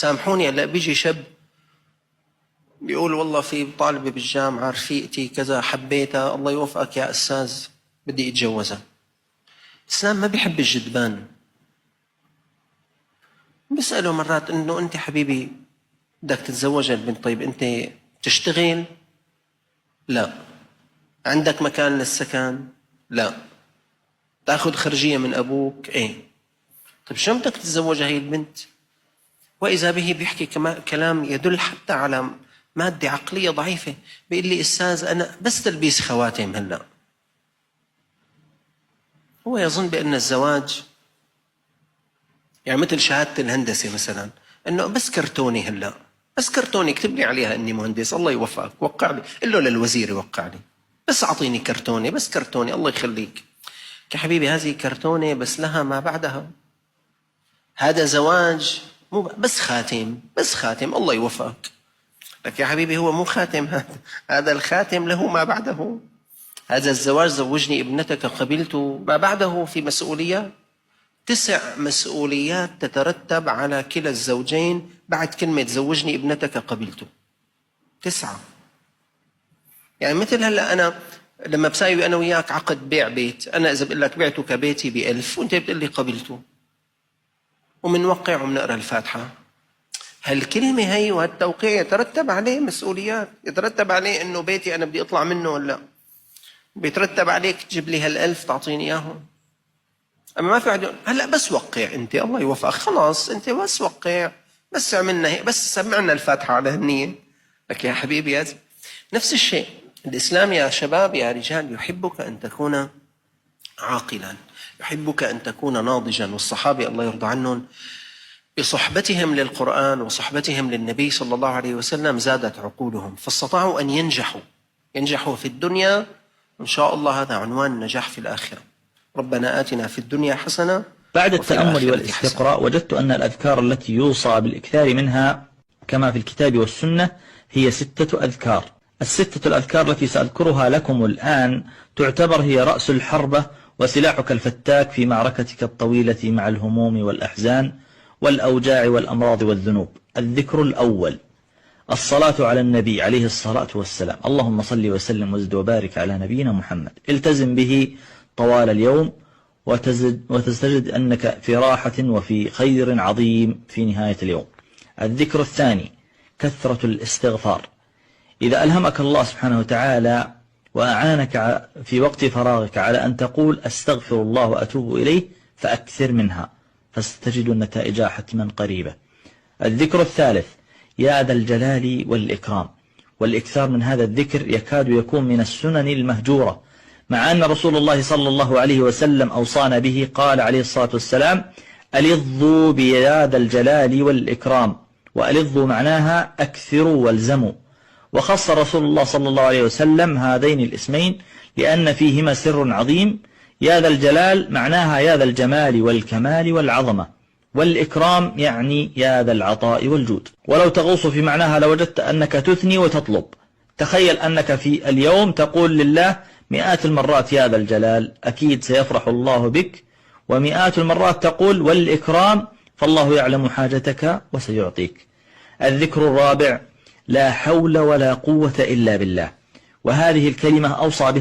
سامحوني، هلا بيجي شاب بيقول والله في طالبة بالجامعة رفيقتي كذا حبيتها، الله يوفقك يا أستاذ بدي أتجوزها. الإسلام ما بيحب الجدبان. بيسأله مرات إنه أنت حبيبي بدك تتزوج البنت، طيب أنت تشتغل؟ لا. عندك مكان للسكن؟ لا. تأخذ خرجية من أبوك؟ إيه. طيب شو بدك تتزوج هاي البنت؟ وإذا به بيحكي كلام يدل حتى على مادة عقلية ضعيفة. بيقول لي أستاذ أنا بس تلبيس خواتم هلأ. هو يظن بأن الزواج يعني مثل شهادة الهندسة مثلا، أنه بس كرتوني هلأ، بس كرتوني اكتب لي عليها أني مهندس، الله يوفقك وقع لي، قل له للوزير يوقع لي، بس أعطيني كرتوني، بس كرتوني الله يخليك. يا حبيبي هذه كرتونة بس لها ما بعدها. هذا زواج مو بس خاتم، بس خاتم الله يوفقك. لك يا حبيبي هو مو خاتم، هذا الخاتم له ما بعده. هذا الزواج زوجني ابنتك قبلت ما بعده في مسؤوليات، 9 مسؤوليات تترتب على كلا الزوجين بعد كلمة زوجني ابنتك قبلت. 9. يعني مثل هلا أنا لما بساوي أنا وياك عقد بيع بيت، أنا إذا بقول لك بعتك بيتي ب1000 وأنت بتقول لي قبلته، ومنوقع ومنقرأ الفاتحة، هالكلمة هي وهالتوقيع يترتب عليه مسؤوليات، يترتب عليه إنه بيتي أنا بدي أطلع منه ولا، بيترتب عليك تجيب لي هال1000 تعطيني إياهم. أما ما في واحد هلا بس وقع أنت الله يوفقك، خلاص أنت بس وقع، بس عملنا هيك، بس سمعنا الفاتحة على هالنية. لك يا حبيبي هذا نفس الشيء. الإسلام يا شباب يا رجال يحبك أن تكون عاقلا، يحبك أن تكون ناضجا. والصحابة الله يرضى عنهم بصحبتهم للقرآن وصحبتهم للنبي صلى الله عليه وسلم زادت عقولهم، فاستطاعوا أن ينجحوا في الدنيا، إن شاء الله هذا عنوان النجاح في الآخرة. ربنا آتنا في الدنيا حسنة. بعد التأمل والاستقراء وجدت أن الأذكار التي يوصى بالإكثار منها كما في الكتاب والسنة هي 6 أذكار. ال6 الأذكار التي سأذكرها لكم الآن تعتبر هي رأس الحربة وسلاحك الفتاك في معركتك الطويلة مع الهموم والأحزان والأوجاع والأمراض والذنوب. الذكر الأول: الصلاة على النبي عليه الصلاة والسلام. اللهم صل وسلم وزد وبارك على نبينا محمد. التزم به طوال اليوم وتستجد أنك في راحة وفي خير عظيم في نهاية اليوم. الذكر الثاني: كثرة الاستغفار. إذا ألهمك الله سبحانه وتعالى وأعانك في وقت فراغك على أن تقول أستغفر الله وأتوب إليه فأكثر منها، فستجد النتائج حتما قريبة. الذكر الثالث: يا ذا الجلال والإكرام. والإكثار من هذا الذكر يكاد يكون من السنن المهجورة، مع أن رسول الله صلى الله عليه وسلم أوصانا به. قال عليه الصلاة والسلام: ألظوا بيا ذا الجلال والإكرام. وألظوا معناها أكثروا والزموا. وخص رسول الله صلى الله عليه وسلم هذين الاسمين لأن فيهما سر عظيم. يا ذا الجلال معناها يا ذا الجمال والكمال والعظمة، والإكرام يعني يا ذا العطاء والجود. ولو تغوص في معناها لوجدت أنك تثني وتطلب. تخيل أنك في اليوم تقول لله مئات المرات يا ذا الجلال، أكيد سيفرح الله بك، ومئات المرات تقول والإكرام، فالله يعلم حاجتك وسيعطيك. الذكر الرابع: لا حول ولا قوة إلا بالله. وهذه الكلمة أوصى بها